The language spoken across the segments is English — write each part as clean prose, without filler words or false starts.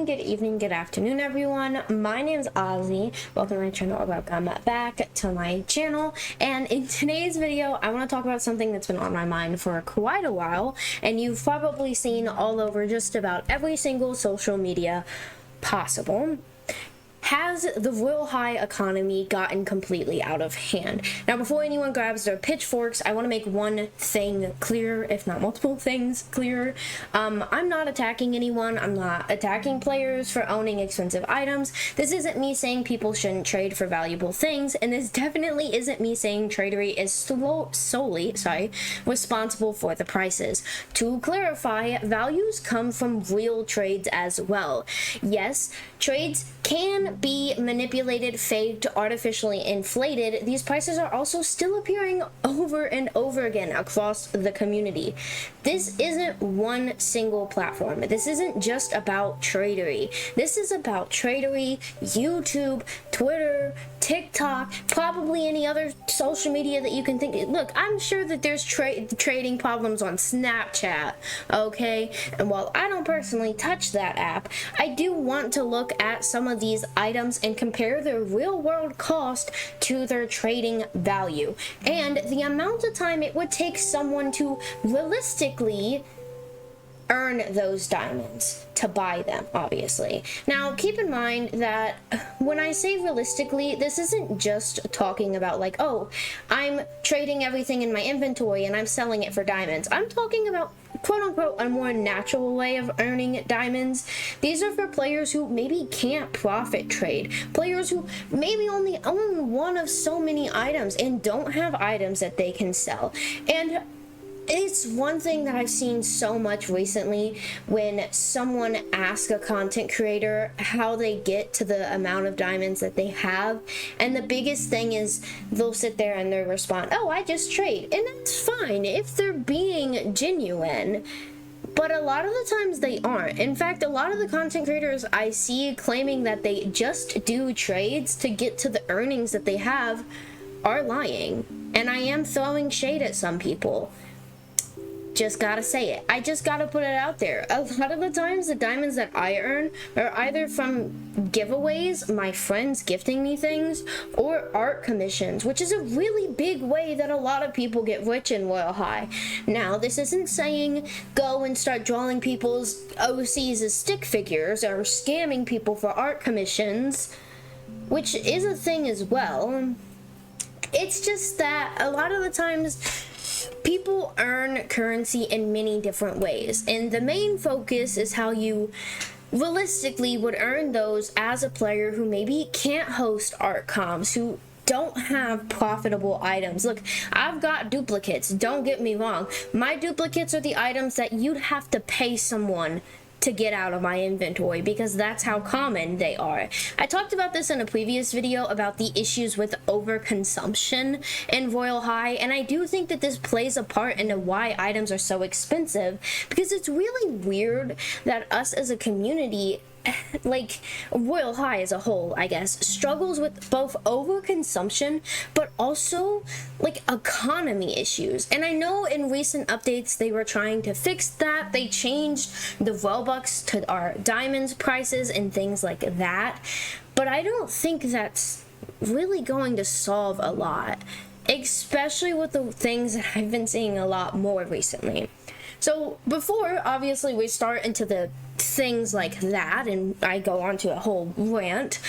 good evening, good afternoon, everyone. My name is Ozzy. Welcome to my channel, welcome back to my channel. And in today's video, I want to talk about something that's been on my mind for quite a while, and you've probably seen all over just about every single social media possible. Has the Royal High economy gotten completely out of hand? Now, before anyone grabs their pitchforks, I want to make one thing clear, if not multiple things clear. I'm not attacking anyone. I'm not attacking players for owning expensive items. This isn't me saying people shouldn't trade for valuable things, and this definitely isn't me saying tradery is solely responsible for the prices. To clarify, values come from real trades as well. Yes, trades can be manipulated, faked, artificially inflated. These prices are also still appearing over and over again across the community. This isn't one single platform. This isn't just about tradery. This is about tradery, YouTube, Twitter, TikTok, probably any other social media that you can think of. Look, I'm sure that there's trading problems on Snapchat, okay? And while I don't personally touch that app, I do want to look at some of these items and compare their real world cost to their trading value and the amount of time it would take someone to realistically earn those diamonds to buy them, obviously. Now, keep in mind that when I say realistically, this isn't just talking about like, oh, I'm trading everything in my inventory and I'm selling it for diamonds. I'm talking about quote-unquote a more natural way of earning diamonds. These are for players who maybe can't profit trade, players who maybe only own one of so many items and don't have items that they can sell. And it's one thing that I've seen so much recently when someone asks a content creator how they get to the amount of diamonds that they have, and the biggest thing is they'll sit there and they'll respond, oh, I just trade. And that's fine if they're being genuine, but a lot of the times they aren't. In fact, a lot of the content creators I see claiming that they just do trades to get to the earnings that they have are lying. And I am throwing shade at some people. Just gotta say it. I just gotta put it out there. A lot of the times the diamonds that I earn are either from giveaways, my friends gifting me things, or art commissions, which is a really big way that a lot of people get rich in Royal High. Now, this isn't saying go and start drawing people's OCs as stick figures or scamming people for art commissions, which is a thing as well. It's just that a lot of the times people earn currency in many different ways, and the main focus is how you realistically would earn those as a player who maybe can't host art comps, who don't have profitable items. Look, I've got duplicates, don't get me wrong. My duplicates are the items that you'd have to pay someone to get out of my inventory because that's how common they are. I talked about this in a previous video about the issues with overconsumption in Royal High, and I do think that this plays a part into why items are so expensive, because it's really weird that us as a community, like Royal High as a whole, I guess, struggles with both overconsumption but also like economy issues. And I know in recent updates they were trying to fix that. They changed the Robux to our diamonds prices and things like that, but I don't think that's really going to solve a lot, especially with the things that I've been seeing a lot more recently. So before, obviously, we start into the things like that, and I go on to a whole rant,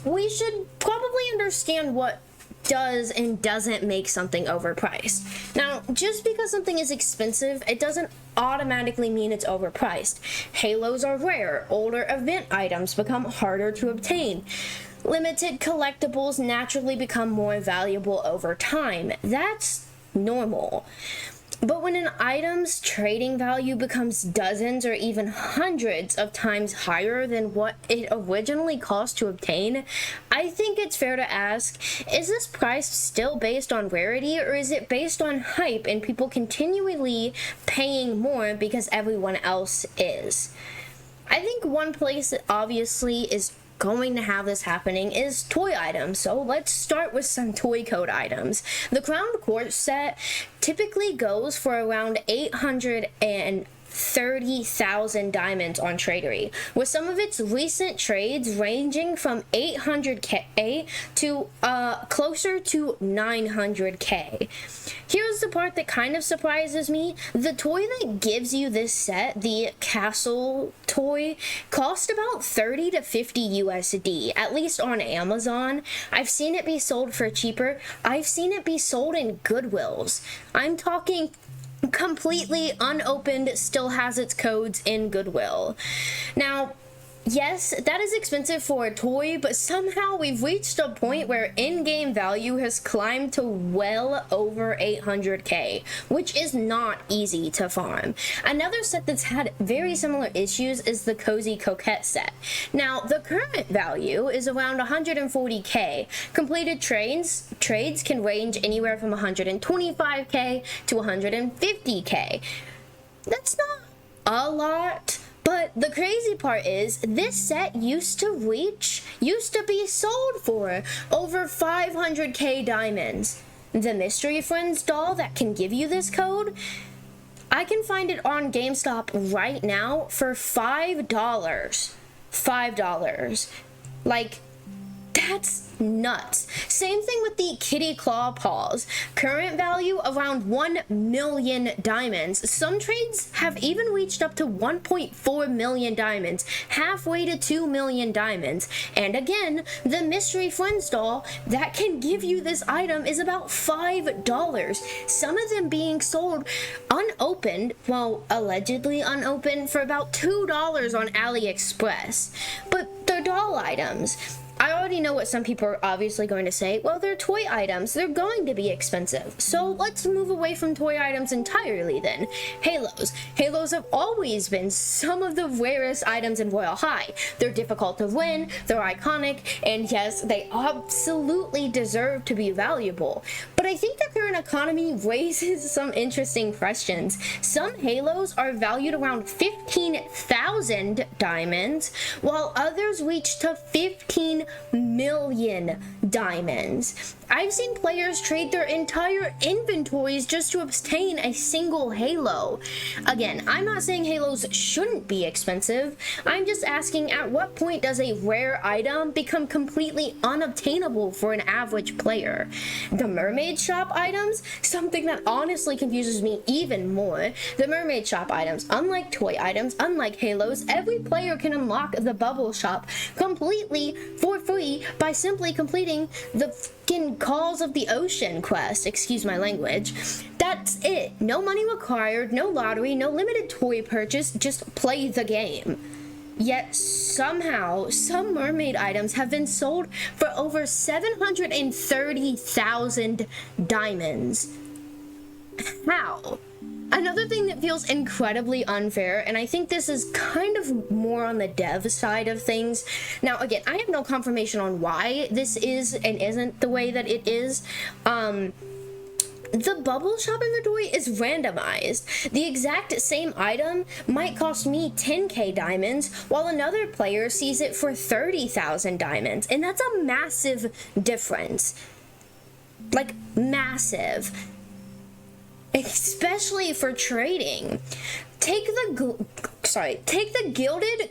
we should probably understand what does and doesn't make something overpriced. Now, just because something is expensive, it doesn't automatically mean it's overpriced. Halos are rare. Older event items become harder to obtain. Limited collectibles naturally become more valuable over time. That's normal. But when an item's trading value becomes dozens or even hundreds of times higher than what it originally cost to obtain, I think it's fair to ask, is this price still based on rarity, or is it based on hype and people continually paying more because everyone else is? I think one place that obviously is going to have this happening is toy items. So let's start with some toy code items. The Crown Court set typically goes for around 800 and 30,000 diamonds on Tradery, with some of its recent trades ranging from 800k to closer to 900k. Here's the part that kind of surprises me. The toy that gives you this set, the castle toy, cost about 30 to 50 USD, at least on Amazon. I've seen it be sold for cheaper. I've seen it be sold in Goodwills. I'm talking completely unopened, still has its codes in Goodwill. Now, yes, that is expensive for a toy, but somehow we've reached a point where in-game value has climbed to well over 800k, which is not easy to farm. Another set that's had very similar issues is the Cozy Coquette set. Now, the current value is around 140k. Completed trades can range anywhere from 125k to 150k. That's not a lot. But the crazy part is, this set used to be sold for over 500k diamonds. The Mystery Friends doll that can give you this code, I can find it on GameStop right now for $5. $5. Like, that's nuts. Same thing with the Kitty Claw paws. Current value around 1 million diamonds. Some trades have even reached up to 1.4 million diamonds, halfway to 2 million diamonds. And again, the Mystery Friends doll that can give you this item is about $5. Some of them being sold unopened, well, allegedly unopened, for about $2 on AliExpress. But they're doll items. I already know what some people are obviously going to say. Well, they're toy items. They're going to be expensive. So let's move away from toy items entirely then. Halos. Halos have always been some of the rarest items in Royale High. They're difficult to win, they're iconic, and yes, they absolutely deserve to be valuable. But I think the current economy raises some interesting questions. Some Halos are valued around 15,000 diamonds, while others reach to 15 million diamonds. I've seen players trade their entire inventories just to obtain a single Halo. Again, I'm not saying Halos shouldn't be expensive. I'm just asking, at what point does a rare item become completely unobtainable for an average player? The Mermaid Shop items, something that honestly confuses me even more. The Mermaid Shop items, unlike toy items, unlike Halos, every player can unlock the Bubble Shop completely for free by simply completing the fucking Calls of the Ocean quest. Excuse my language. That's it. No money required, no lottery, no limited toy purchase, just play the game. Yet somehow, some mermaid items have been sold for over 730,000 diamonds. How? Another thing that feels incredibly unfair, and I think this is kind of more on the dev side of things. Now, again, I have no confirmation on why this is and isn't the way that it is. The Bubble Shop inventory is randomized. The exact same item might cost me 10k diamonds, while another player sees it for 30,000 diamonds, and that's a massive difference. Like, massive. Especially for trading. Take the gilded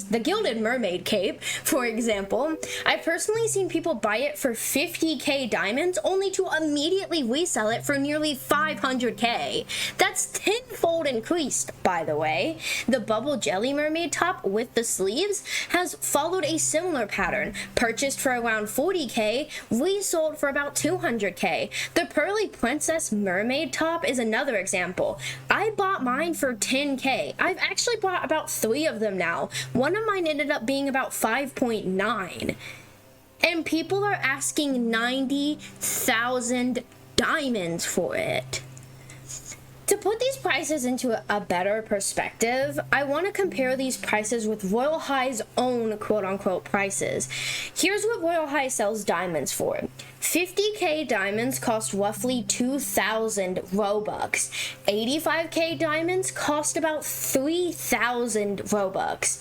the gilded mermaid cape, for example. I've personally seen people buy it for 50k diamonds only to immediately resell it for nearly 500k. That's tenfold increased, by the way. The bubble jelly mermaid top with the sleeves has followed a similar pattern. Purchased for around 40k, resold for about 200k. The pearly princess mermaid top is another example. I bought mine for 10k. I've actually bought about 3 of them now. One of mine ended up being about 5.9. And people are asking 90,000 diamonds for it. To put these prices into a better perspective, I want to compare these prices with Royale High's own quote-unquote prices. Here's what Royale High sells diamonds for. 50k diamonds cost roughly 2,000 Robux. 85k diamonds cost about 3,000 Robux.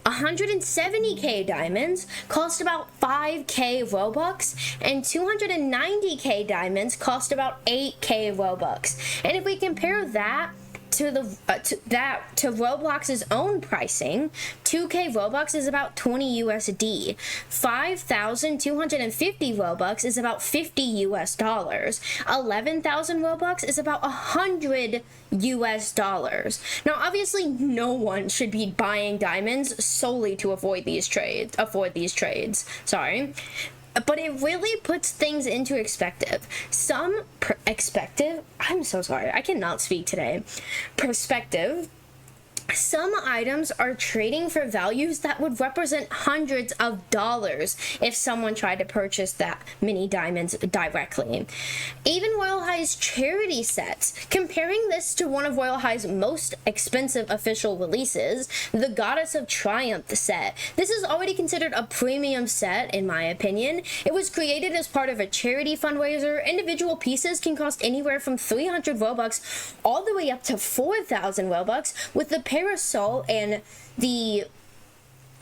170k diamonds cost about 5k Robux, and 290k diamonds cost about 8k Robux. And if we compare that to Roblox's own pricing, 2K Robux is about 20 USD. 5,250 Robux is about 50 US dollars. 11,000 Robux is about 100 US dollars. Now, obviously, no one should be buying diamonds solely to avoid these trades. Sorry. But it really puts things into perspective. I'm so sorry, I cannot speak today. Perspective. Some items are trading for values that would represent hundreds of dollars if someone tried to purchase that many diamonds directly. Even Royale High's charity sets, comparing this to one of Royale High's most expensive official releases, the Goddess of Triumph set. This is already considered a premium set, in my opinion. It was created as part of a charity fundraiser. Individual pieces can cost anywhere from 300 Robux all the way up to 4,000 Robux, with the parasol and the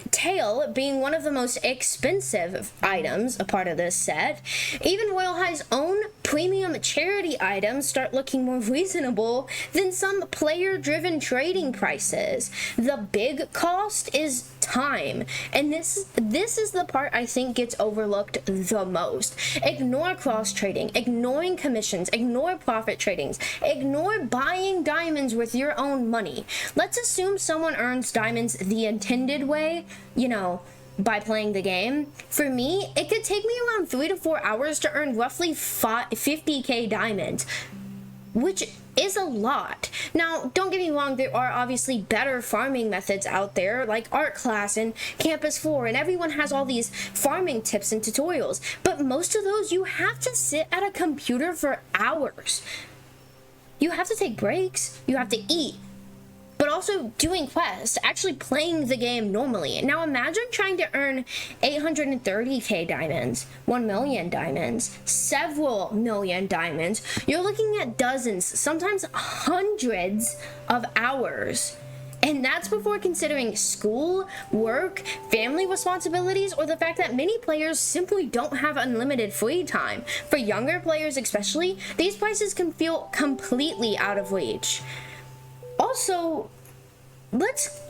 tail being one of the most expensive items a part of this set. Even Royale High's own premium charity items start looking more reasonable than some player-driven trading prices. The big cost is time, and this is the part I think gets overlooked the most. Ignore cross-trading, ignoring commissions, ignore profit tradings, ignore buying diamonds with your own money. Let's assume someone earns diamonds the intended way, you know, by playing the game. For me, it could take me around 3 to 4 hours to earn roughly 50k diamonds, which is a lot. Now, don't get me wrong, there are obviously better farming methods out there, like Art Class and Campus 4, and everyone has all these farming tips and tutorials, but most of those, you have to sit at a computer for hours. You have to take breaks, you have to eat, but also doing quests, actually playing the game normally. Now imagine trying to earn 830k diamonds, 1 million diamonds, several million diamonds. You're looking at dozens, sometimes hundreds of hours. And that's before considering school, work, family responsibilities, or the fact that many players simply don't have unlimited free time. For younger players especially, these prices can feel completely out of reach. Also, let's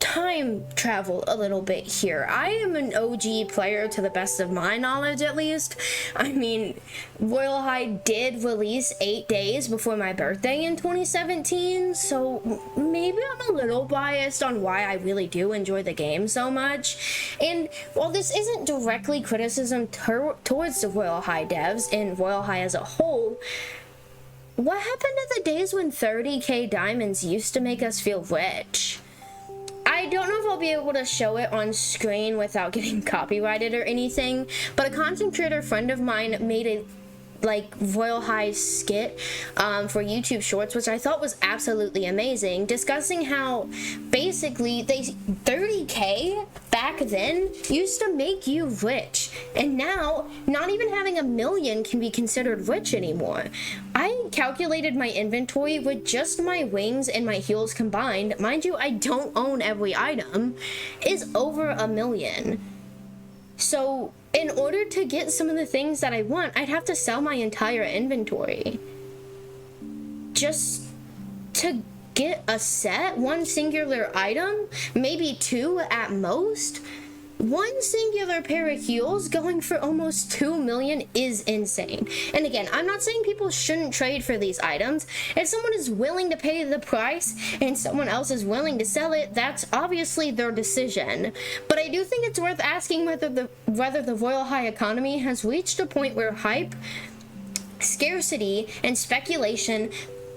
time travel a little bit here. I am an OG player to the best of my knowledge, at least. I mean, Royale High did release 8 days before my birthday in 2017, so maybe I'm a little biased on why I really do enjoy the game so much. And while this isn't directly criticism towards the Royale High devs and Royale High as a whole, what happened to the days when 30k diamonds used to make us feel rich? I don't know if I'll be able to show it on screen without getting copyrighted or anything, but a content creator friend of mine made a Royale High skit for YouTube Shorts, which I thought was absolutely amazing, discussing how basically 30k back then used to make you rich, and now not even having 1 million can be considered rich anymore. I calculated my inventory with just my wings and my heels combined, mind you, I don't own every item, is over 1 million. So in order to get some of the things that I want, I'd have to sell my entire inventory just to get a set, one singular item, maybe 2 at most. One singular pair of heels going for almost 2 million is insane. And again, I'm not saying people shouldn't trade for these items. If someone is willing to pay the price and someone else is willing to sell it, that's obviously their decision. But I do think it's worth asking whether the Royale High economy has reached a point where hype, scarcity, and speculation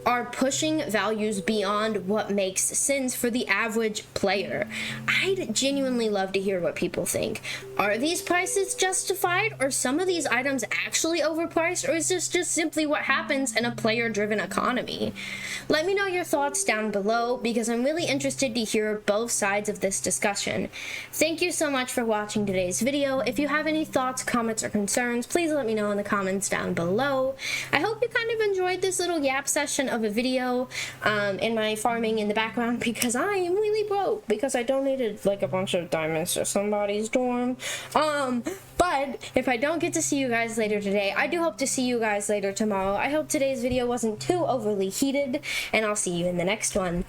are pushing values beyond what makes sense for the average player. I'd genuinely love to hear what people think. Are these prices justified? Are some of these items actually overpriced? Or is this just simply what happens in a player-driven economy? Let me know your thoughts down below, because I'm really interested to hear both sides of this discussion. Thank you so much for watching today's video. If you have any thoughts, comments, or concerns, please let me know in the comments down below. I hope you kind of enjoyed this little yap session of a video and my farming in the background because I am really broke because I donated like a bunch of diamonds to somebody's dorm. But if I don't get to see you guys later today, I do hope to see you guys later tomorrow. I hope today's video wasn't too overly heated, and I'll see you in the next one.